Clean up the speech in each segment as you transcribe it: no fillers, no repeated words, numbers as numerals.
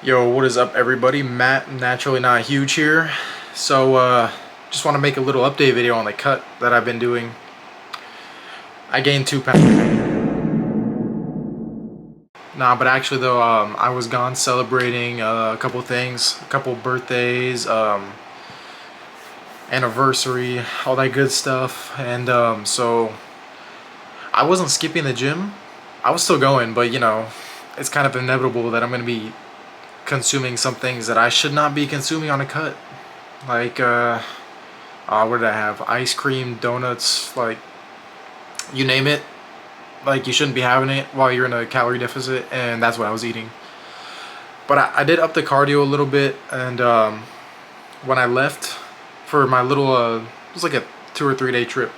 Yo, what is up everybody? Matt, Naturally Not Huge here. So, just want to make a little update video on the cut that I've been doing. I gained 2 pounds. Nah, but actually though, I was gone celebrating a couple things, a couple birthdays, anniversary, all that good stuff. And so I wasn't skipping the gym. I was still going, but you know, it's kind of inevitable that I'm going to be consuming some things that I should not be consuming on a cut. Like, what did I have? Ice cream, donuts, like, you name it. Like, you shouldn't be having it while you're in a calorie deficit, and that's what I was eating. But I did up the cardio a little bit, and when I left for my little, it was like a 2 or 3 day trip,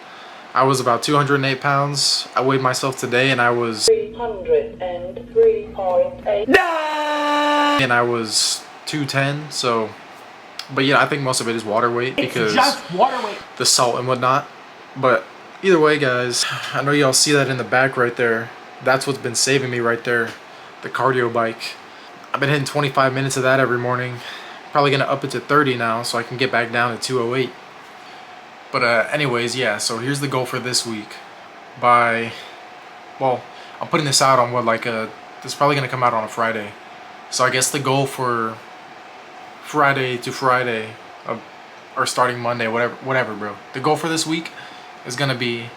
I was about 208 pounds. I weighed myself today, and I was 303.8. And I was 210, so, but yeah, I think most of it is water weight because it's just water weight, the salt and whatnot. But either way, guys, I know y'all see that in the back right there. That's what's been saving me right there, the cardio bike. I've been hitting 25 minutes of that every morning. Probably gonna up it to 30 now so I can get back down to 208. But anyways, yeah, so here's the goal for this week. Well, I'm putting this out on this is probably gonna come out on a Friday. So I guess the goal for Friday to Friday, or starting Monday, whatever, bro. The goal for this week is gonna be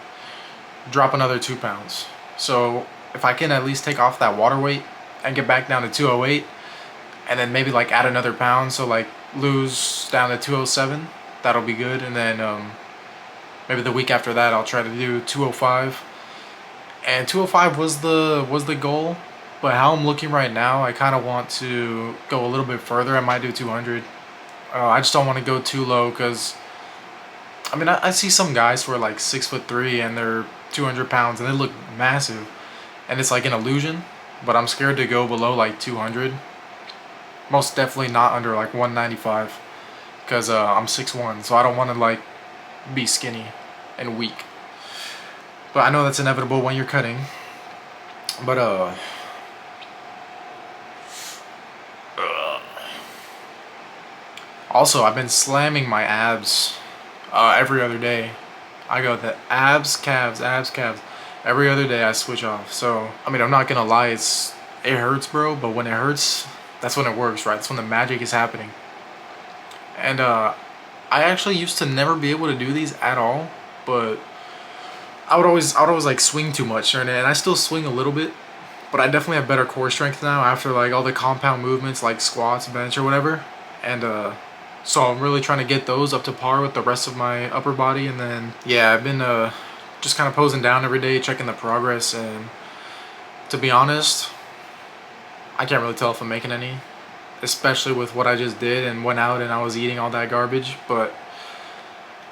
drop another 2 pounds. So if I can at least take off that water weight and get back down to 208, and then maybe like add another pound, so like lose down to 207, that'll be good. And then maybe the week after that I'll try to do 205. And 205 was the goal. But how I'm looking right now, I kind of want to go a little bit further. I might do 200. I just don't want to go too low because, I mean, I see some guys who are like 6'3" and they're 200 pounds and they look massive. And it's like an illusion, but I'm scared to go below like 200. Most definitely not under like 195 because I'm 6'1", so I don't want to like be skinny and weak. But I know that's inevitable when you're cutting. But also, I've been slamming my abs every other day. I go the abs, calves, abs, calves. Every other day I switch off. So, I mean, I'm not gonna lie, it hurts, bro. But when it hurts, that's when it works, right? That's when the magic is happening. And I actually used to never be able to do these at all. But I would always like swing too much, and I still swing a little bit. But I definitely have better core strength now after like all the compound movements like squats, bench, or whatever. And so I'm really trying to get those up to par with the rest of my upper body. And then, yeah, I've been just kind of posing down every day, checking the progress. And to be honest, I can't really tell if I'm making any, especially with what I just did and went out and I was eating all that garbage. But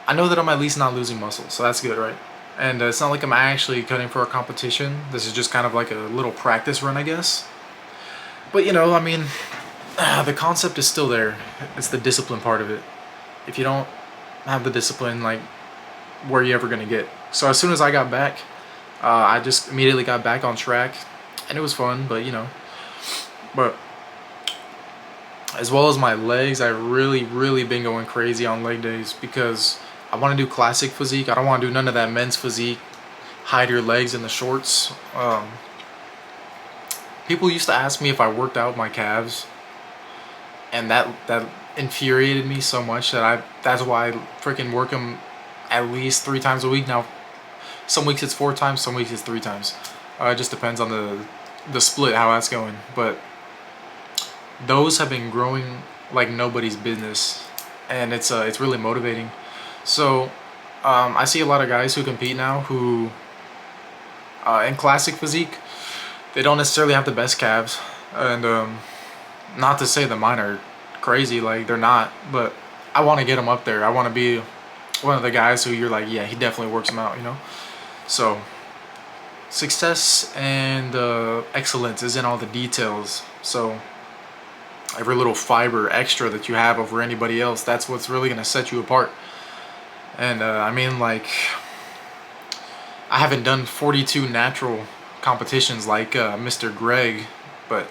I know that I'm at least not losing muscle, so that's good, right? And it's not like I'm actually cutting for a competition. This is just kind of like a little practice run, I guess. But, you know, I mean, the concept is still there. It's the discipline part of it. If you don't have the discipline, like, where are you ever gonna get? So as soon as I got back, I just immediately got back on track, and it was fun. But you know, but as well as my legs, I really been going crazy on leg days because I want to do classic physique. I don't want to do none of that men's physique, hide your legs in the shorts. People used to ask me if I worked out my calves, and that infuriated me so much that that's why I freaking work them at least 3 times a week now. Some weeks it's 4 times, some weeks it's 3 times. It just depends on the split, how that's going. But those have been growing like nobody's business, and it's really motivating. So I see a lot of guys who compete now who in classic physique, they don't necessarily have the best calves. And not to say that mine are crazy, like they're not, but I want to get them up there. I want to be one of the guys who you're like, yeah, he definitely works them out, you know? So success and excellence is in all the details. So every little fiber extra that you have over anybody else, that's what's really going to set you apart. And I mean, like, I haven't done 42 natural competitions like Mr. Greg, but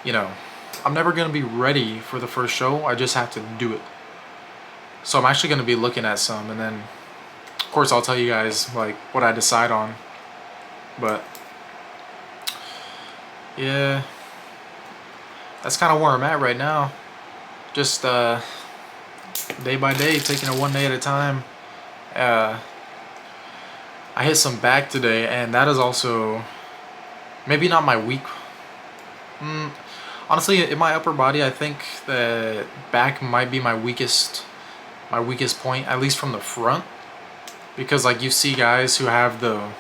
you know, I'm never going to be ready for the first show. I just have to do it. So I'm actually going to be looking at some, and then of course I'll tell you guys like what I decide on. But yeah, that's kind of where I'm at right now. Just day by day, taking it one day at a time. I hit some back today, and that is also maybe not my weak. Honestly, in my upper body, I think that back might be my weakest point, at least from the front, because like you see guys who have the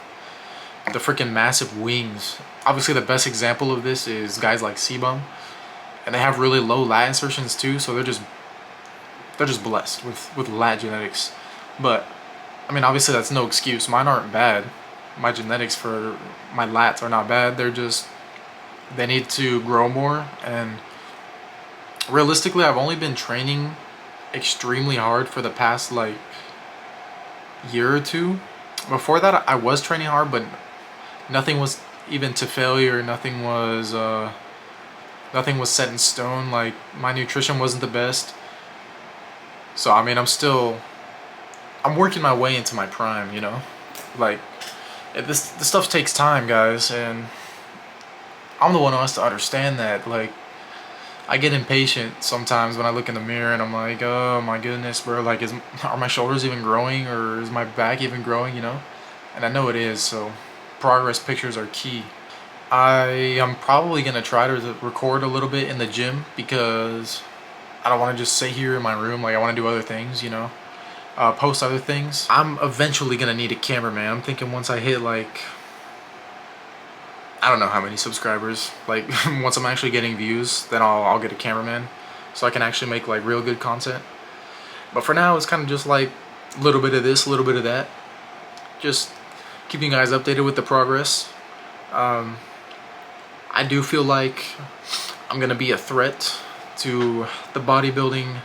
freaking massive wings. Obviously, the best example of this is guys like C-Bum, and they have really low lat insertions too, so they're just blessed with lat genetics. But I mean, obviously that's no excuse. Mine aren't bad. My genetics for my lats are not bad. They need to grow more, and realistically I've only been training extremely hard for the past like year or two. Before that I was training hard, but nothing was even to failure. Nothing was set in stone. Like, my nutrition wasn't the best. So I mean, I'm working my way into my prime, you know? Like, this stuff takes time, guys, and I'm the one who has to understand that. Like, I get impatient sometimes when I look in the mirror and I'm like, oh my goodness, bro, like, are my shoulders even growing, or is my back even growing, you know? And I know it is, so progress pictures are key. I am probably going to try to record a little bit in the gym, because I don't want to just sit here in my room. Like, I want to do other things, you know? Post other things. I'm eventually going to need a cameraman. I'm thinking once I hit, like, I don't know how many subscribers, like, once I'm actually getting views, then I'll get a cameraman, so I can actually make like real good content. But for now, it's kind of just like a little bit of this, a little bit of that, just keeping you guys updated with the progress. I do feel like I'm gonna be a threat to the bodybuilding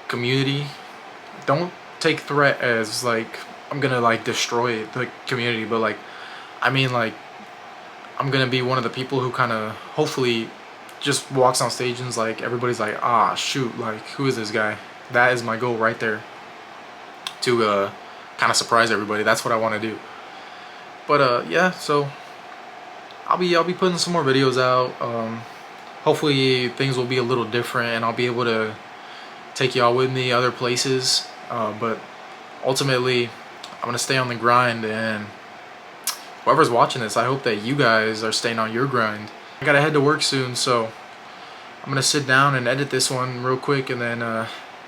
community. Don't take threat as like I'm gonna like destroy the community, but like, I mean, like, I'm gonna be one of the people who kind of hopefully just walks on stage and is like, everybody's like, ah, shoot, like, who is this guy? That is my goal right there, to kind of surprise everybody. That's what I want to do. But yeah, so I'll be putting some more videos out. Hopefully things will be a little different, and I'll be able to take y'all with me other places. But ultimately, I'm gonna stay on the grind, and whoever's watching this, I hope that you guys are staying on your grind. I gotta head to work soon, so I'm gonna sit down and edit this one real quick, and then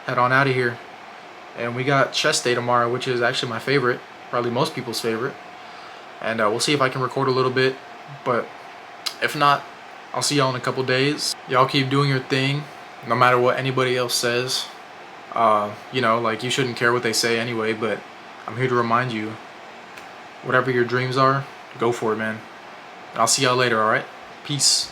head on out of here. And we got chest day tomorrow, which is actually my favorite, probably most people's favorite. And we'll see if I can record a little bit, but if not, I'll see y'all in a couple days. Y'all keep doing your thing, no matter what anybody else says. You know, like, you shouldn't care what they say anyway, but I'm here to remind you, whatever your dreams are, go for it, man. And I'll see y'all later, alright? Peace.